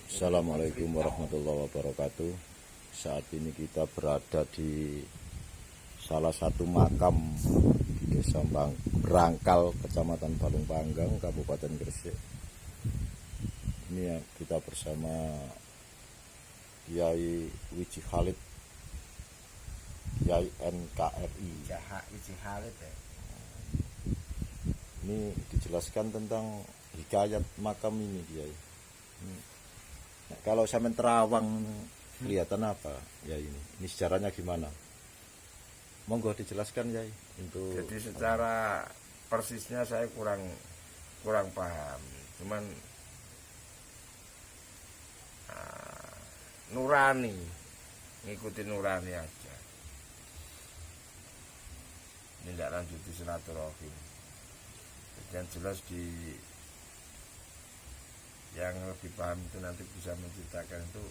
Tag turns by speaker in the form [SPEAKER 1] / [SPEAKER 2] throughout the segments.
[SPEAKER 1] Assalamualaikum warahmatullahi wabarakatuh. Saat ini kita berada di salah satu makam di Desa Brangkal, Kecamatan Balung Panggang, Kabupaten Gresik. Ini ya, kita bersama Kiai Wiji Khalid, Kiai NKRI.
[SPEAKER 2] Wiji Khalid ya.
[SPEAKER 1] Ini dijelaskan tentang hikayat makam ini, Kiai. Nah, kalau sampai terawang kelihatan apa ya ini sejarahnya gimana? Monggo dijelaskan, Yai.
[SPEAKER 2] Jadi secara persisnya saya kurang paham. Cuman nurani, ngikutin nurani aja. Tidak lanjuti silaturahim. Yang jelas yang lebih paham itu nanti bisa menceritakan itu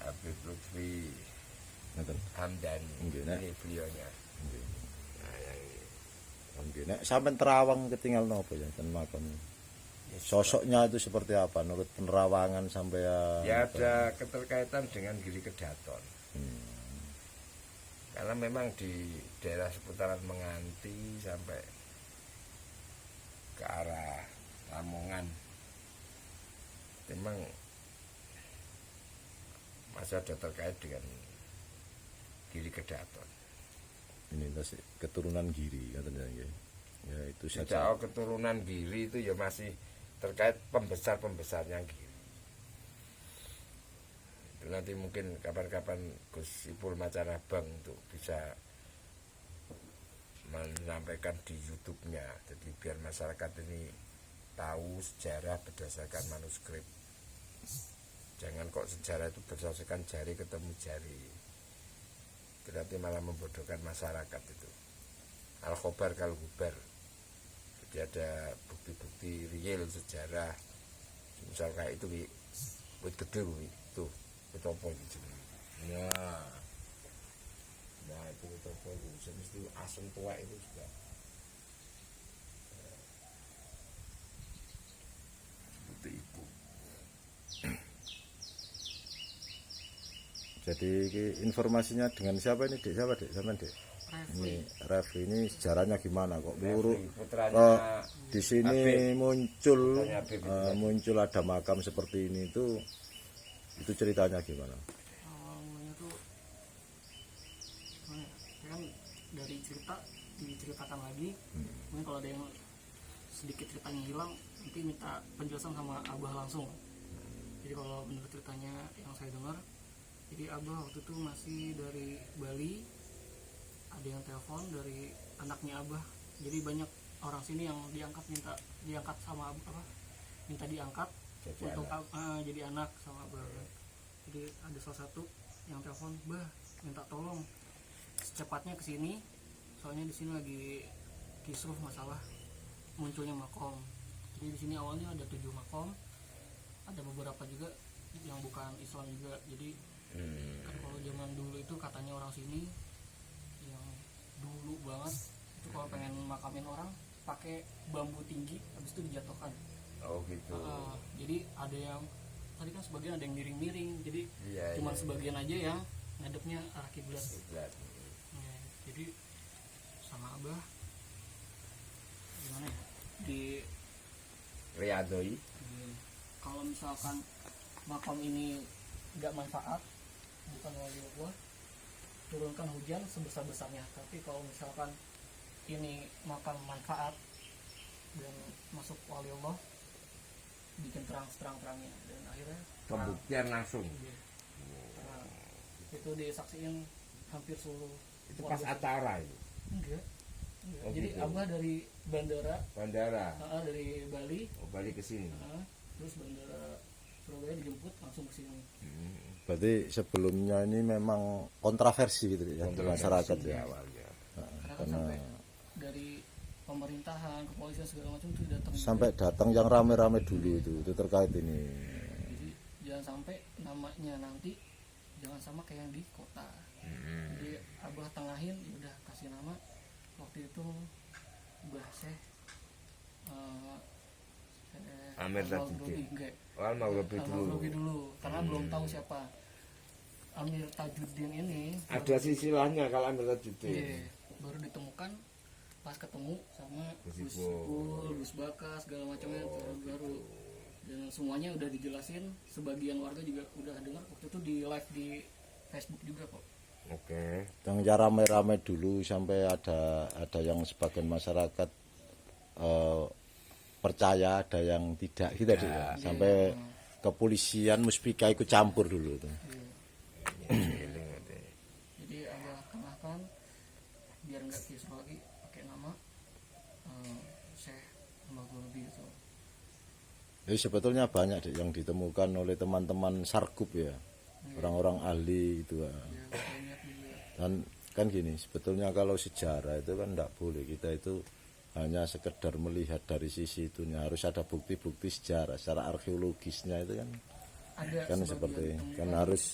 [SPEAKER 2] Habib Lutfi Hamdani. Ini beliaunya. Nah, yang ini.
[SPEAKER 1] Nek sampai terawang ketinggal nopo ya ten makam. Sosoknya itu seperti apa menurut penerawangan sampai
[SPEAKER 2] ya ada keterkaitan dengan Giri Kedaton. Karena memang di daerah seputaran Menganti sampai ke arah Lamongan memang masih ada terkait dengan Giri Kedaton.
[SPEAKER 1] Ini masih keturunan Giri katanya, ya. Ya itu saja.
[SPEAKER 2] Tidak, keturunan Giri itu ya masih terkait pembesarnya Giri. Itu nanti mungkin kapan-kapan Gus Ipul Macanabang untuk bisa menyampaikan di YouTube-nya. Jadi biar masyarakat ini tahu sejarah berdasarkan manuskrip. Jangan kok sejarah itu berdasarkan jari ketemu jari. Itu nanti malah membodohkan masyarakat itu. Al-khobar kal-gubar. Jadi ada bukti-bukti real sejarah. Misal kayak itu wit gede itu apa gitu. Nah itu apa itu mesti asam tua itu juga. Seperti itu.
[SPEAKER 1] Jadi informasinya dengan siapa ini, Dek? Siapa, Dek? Sama, Dek? Ini Refli, ini sejarahnya gimana kok di sini muncul ada makam seperti ini itu ceritanya gimana?
[SPEAKER 3] Awalnya tuh kan dari cerita diceritakan lagi. Mungkin kalau ada yang sedikit ceritanya hilang nanti minta penjelasan sama Abah langsung. Jadi kalau menurut ceritanya yang saya dengar, jadi Abah waktu itu masih dari Bali, ada yang telepon dari anaknya Abah. Jadi banyak orang sini yang diangkat sama Abah, minta diangkat untuk jadi anak sama Abah. Jadi ada salah satu yang telepon, Bah minta tolong secepatnya ke sini, soalnya di sini lagi kisruh masalah munculnya makom. Jadi di sini awalnya ada 7 makom, ada beberapa juga yang bukan Islam juga. Jadi kan kalau zaman dulu itu katanya orang sini yang dulu banget itu kalau pengen makamin orang pakai bambu tinggi habis itu dijatuhkan.
[SPEAKER 2] Oh gitu.
[SPEAKER 3] Jadi ada yang tadi kan sebagian ada yang miring-miring, jadi cuma sebagian aja yang ngadepnya arah kiblat. Nah, jadi sama Abah gimana ya di
[SPEAKER 2] Riyadhoi.
[SPEAKER 3] Kalau misalkan makam ini nggak manfaat, bukan waliullah, turunkan hujan sebesar-besarnya. Tapi kalau misalkan ini makam manfaat dan masuk waliullah, bikin terang-terangnya, dan akhirnya
[SPEAKER 2] Pembuktian langsung.
[SPEAKER 3] Itu disaksiin hampir seluruh.
[SPEAKER 2] Itu pas acara itu.
[SPEAKER 3] Enggak.
[SPEAKER 2] Oh,
[SPEAKER 3] jadi
[SPEAKER 2] gitu.
[SPEAKER 3] Abah dari bandara dari Bali,
[SPEAKER 2] balik ke sini.
[SPEAKER 3] terus bandara Surabaya dijemput langsung ke sini.
[SPEAKER 1] Berarti sebelumnya ini memang kontroversi gitu ya di masyarakat ya.
[SPEAKER 2] Awalnya.
[SPEAKER 3] Karena sampai dari pemerintahan, kepolisian segala macam itu datang.
[SPEAKER 1] Sampai datang yang rame-rame dulu itu terkait ini.
[SPEAKER 3] Jadi jangan sampai namanya nanti jangan sama kayak yang di kota. Jadi Abah tengahin, udah kasih nama waktu itu Mbah Syekh
[SPEAKER 2] Amir Tajuddin.
[SPEAKER 3] Enggak.
[SPEAKER 2] Al-Maghribi dulu.
[SPEAKER 3] Al-Maghribi dulu karena belum tahu siapa Amir Tajuddin ini.
[SPEAKER 2] Ada silsilahnya kalau Amir Tajuddin.
[SPEAKER 3] Iya, baru ditemukan pas ketemu sama
[SPEAKER 2] Gus
[SPEAKER 3] Gus
[SPEAKER 2] Ipul.
[SPEAKER 3] Ipul, Gus Baka segala macamnya baru dan semuanya udah dijelasin. Sebagian warga juga udah dengar waktu itu di live di Facebook juga kok.
[SPEAKER 2] Oke.
[SPEAKER 1] Yang rame-rame dulu sampai ada yang sebagian masyarakat percaya, ada yang tidak gitu Dik, ya. Sampai kepolisian Muspika ikut campur dulu tuh.
[SPEAKER 3] Jadi Abah kenalkan biar nggak kisru lagi pakai nama Syekh Al-Maghribi itu.
[SPEAKER 1] Jadi sebetulnya banyak Dik, yang ditemukan oleh teman-teman Sarkup ya, orang-orang ahli itu. Ya.
[SPEAKER 3] Ya, saya lihat juga.
[SPEAKER 1] Dan kan gini, sebetulnya kalau sejarah itu kan tidak boleh kita itu hanya sekedar melihat dari sisi itunya, harus ada bukti-bukti sejarah, secara arkeologisnya itu kan
[SPEAKER 3] Ada
[SPEAKER 1] kan
[SPEAKER 3] sebagian
[SPEAKER 1] seperti
[SPEAKER 3] temukan.
[SPEAKER 1] kan harus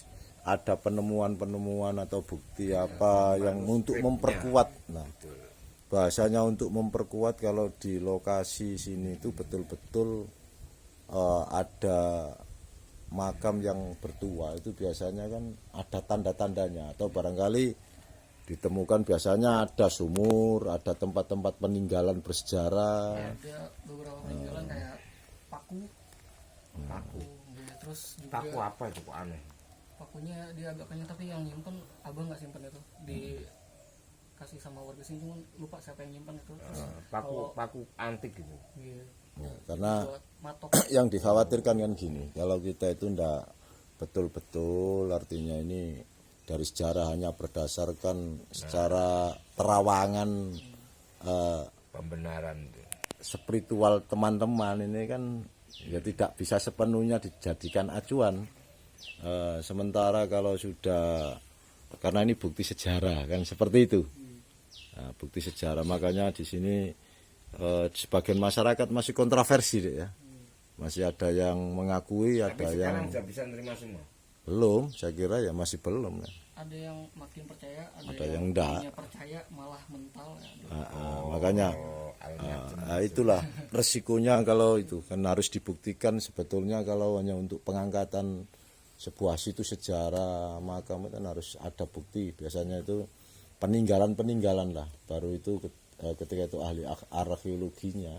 [SPEAKER 1] ada penemuan-penemuan atau bukti apa yang untuk memperkuat. Nah, bahasanya untuk memperkuat kalau di lokasi sini itu betul-betul ada makam yang bertua itu biasanya kan ada tanda-tandanya atau barangkali ditemukan biasanya ada sumur, ada tempat-tempat peninggalan bersejarah.
[SPEAKER 3] Ada beberapa peninggalan kayak paku,
[SPEAKER 2] Paku.
[SPEAKER 3] ya, terus juga
[SPEAKER 2] Paku apa itu kok aneh?
[SPEAKER 3] pakunya dia agak kenyang tapi yang nyimpen abang nggak simpen itu dikasih sama warga sini cuman lupa siapa yang nyimpen itu. Terus
[SPEAKER 2] Paku antik gitu.
[SPEAKER 3] iya,
[SPEAKER 1] Ya, karena
[SPEAKER 3] buat matok.
[SPEAKER 1] yang dikhawatirkan kan gini, kalau kita itu ndak betul-betul artinya ini dari sejarah hanya berdasarkan secara terawangan
[SPEAKER 2] Pembenaran itu.
[SPEAKER 1] spiritual teman-teman ini kan ya tidak bisa sepenuhnya dijadikan acuan. Sementara kalau sudah karena ini bukti sejarah kan seperti itu. Nah, bukti sejarah makanya di sini sebagian masyarakat masih kontroversi Dek, ya. Masih ada yang mengakui,
[SPEAKER 2] Tapi
[SPEAKER 1] ada
[SPEAKER 2] sekarang
[SPEAKER 1] yang
[SPEAKER 2] sudah bisa nerima semua.
[SPEAKER 1] belum, saya kira ya masih belum ya.
[SPEAKER 3] Ada yang makin percaya,
[SPEAKER 1] Ada yang enggak.
[SPEAKER 3] tadinya percaya malah mental ya.
[SPEAKER 1] Makanya itulah resikonya kalau itu kan harus dibuktikan sebetulnya kalau hanya untuk pengangkatan sebuah situs sejarah makam itu kan harus ada bukti biasanya itu peninggalan lah baru itu ketika itu ahli arkeologinya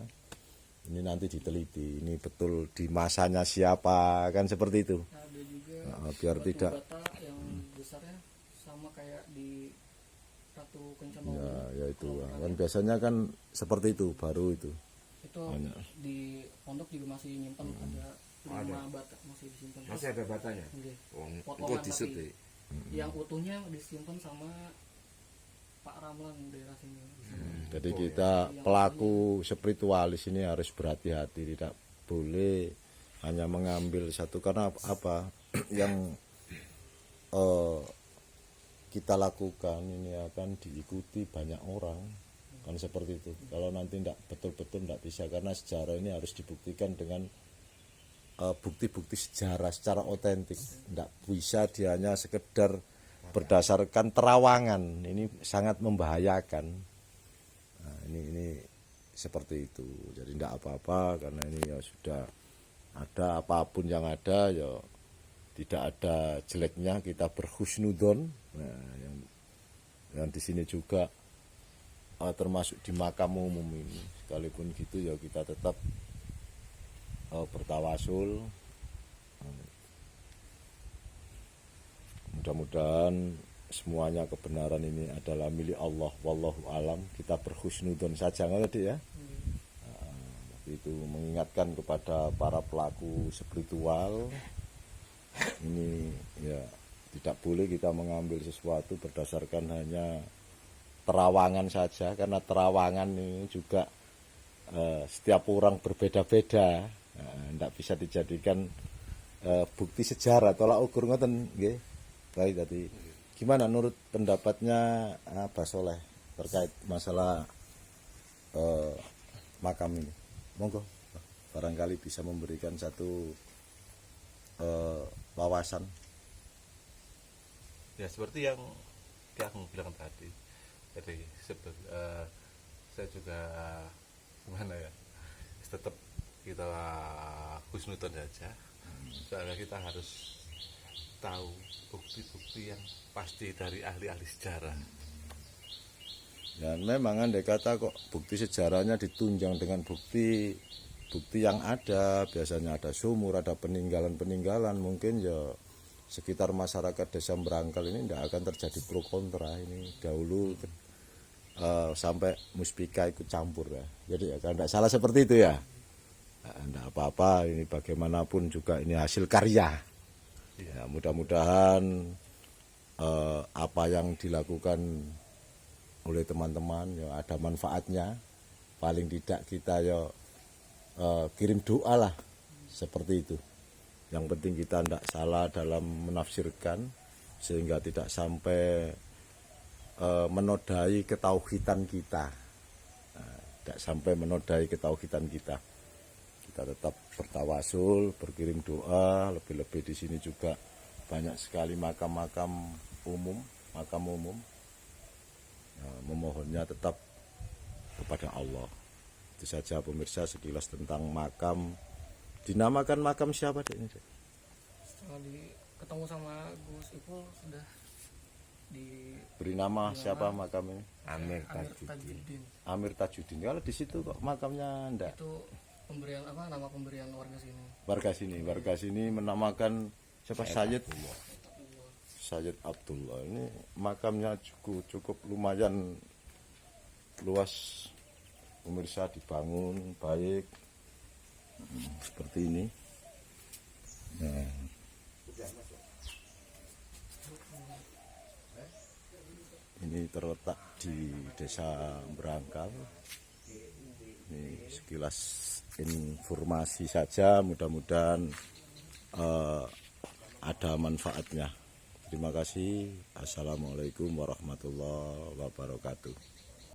[SPEAKER 1] ini nanti diteliti ini betul di masanya siapa kan seperti itu.
[SPEAKER 3] Ada juga
[SPEAKER 1] Biar
[SPEAKER 3] batu
[SPEAKER 1] tidak
[SPEAKER 3] bata yang besarnya sama kayak di Ratu Kencana.
[SPEAKER 1] ya itu kan biasanya kan seperti itu baru itu.
[SPEAKER 3] Itu di pondok juga masih nyimpen ada 5 bata masih disimpan.
[SPEAKER 2] Masih ada batanya.
[SPEAKER 3] Nggih.
[SPEAKER 2] Oh,
[SPEAKER 3] Potongan
[SPEAKER 2] itu disut
[SPEAKER 3] tapi
[SPEAKER 2] deh.
[SPEAKER 3] yang utuhnya disimpan sama Pak Ramlan daerah sini.
[SPEAKER 1] Jadi kita pelaku spiritualis ini harus berhati-hati, tidak boleh hanya mengambil satu karena apa yang kita lakukan ini akan diikuti banyak orang kan seperti itu. Kalau nanti tidak betul-betul tidak bisa karena sejarah ini harus dibuktikan dengan bukti-bukti sejarah secara otentik. Tidak bisa dia hanya sekedar berdasarkan terawangan. Ini sangat membahayakan. Nah, ini seperti itu. Jadi tidak apa-apa karena ini ya sudah ada apapun yang ada ya tidak ada jeleknya kita berhusnudon. Nah, yang di sini juga termasuk di makam umum ini sekalipun gitu ya kita tetap bertawasul. Mudah-mudahan semuanya kebenaran ini adalah milik Allah wallahu alam. Kita berhusnudon saja ngerti ya. Itu mengingatkan kepada para pelaku spiritual ini ya tidak boleh kita mengambil sesuatu berdasarkan hanya terawangan saja karena terawangan ini juga setiap orang berbeda-beda. Tidak bisa dijadikan bukti sejarah tolak ukur ngoten nggih. Baik tadi gimana menurut pendapatnya Pak Soleh terkait masalah makam ini? Monggo barangkali bisa memberikan satu wawasan.
[SPEAKER 4] Ya seperti yang kamu bilang tadi, jadi saya juga gimana ya, tetap kita husnudon saja. Soalnya kita harus tahu bukti-bukti yang pasti dari ahli-ahli sejarah.
[SPEAKER 1] Dan memang andai kata kok bukti sejarahnya ditunjang dengan bukti yang ada, biasanya ada sumur, ada peninggalan-peninggalan, mungkin ya sekitar masyarakat desa Berangkal ini tidak akan terjadi pro kontra. Ini dahulu sampai Muspika ikut campur ya. Jadi ya kan tidak salah seperti itu ya. Tidak apa-apa, ini bagaimanapun juga ini hasil karya. Ya, mudah-mudahan apa yang dilakukan oleh teman-teman ya ada manfaatnya. Paling tidak kita ya kirim doa lah seperti itu. Yang penting kita tidak salah dalam menafsirkan sehingga tidak sampai menodai ketauhidan kita. Tidak sampai menodai ketauhidan kita. Kita tetap bertawasul, berkirim doa, lebih-lebih di sini juga banyak sekali makam umum. Memohonnya tetap kepada Allah. Itu saja pemirsa sekilas tentang makam. Dinamakan makam siapa Dek ini Dek?
[SPEAKER 3] Setelah ketemu sama Gus Ipul sudah
[SPEAKER 1] Beri nama siapa makam ini?
[SPEAKER 2] Amir
[SPEAKER 3] Amir
[SPEAKER 2] Tajuddin.
[SPEAKER 3] Tajuddin.
[SPEAKER 1] Amir Tajuddin. Kalau di situ kok makamnya enggak?
[SPEAKER 3] Itu pemberian nama pemberian
[SPEAKER 1] Warga sini menamakan siapa? Sayyid Abdullah. Ini makamnya cukup lumayan luas. Pemirsa, dibangun baik seperti ini. Nah, ini terletak di desa Berangkal. Ini sekilas informasi saja, mudah-mudahan ada manfaatnya. Terima kasih. Assalamualaikum warahmatullahi wabarakatuh.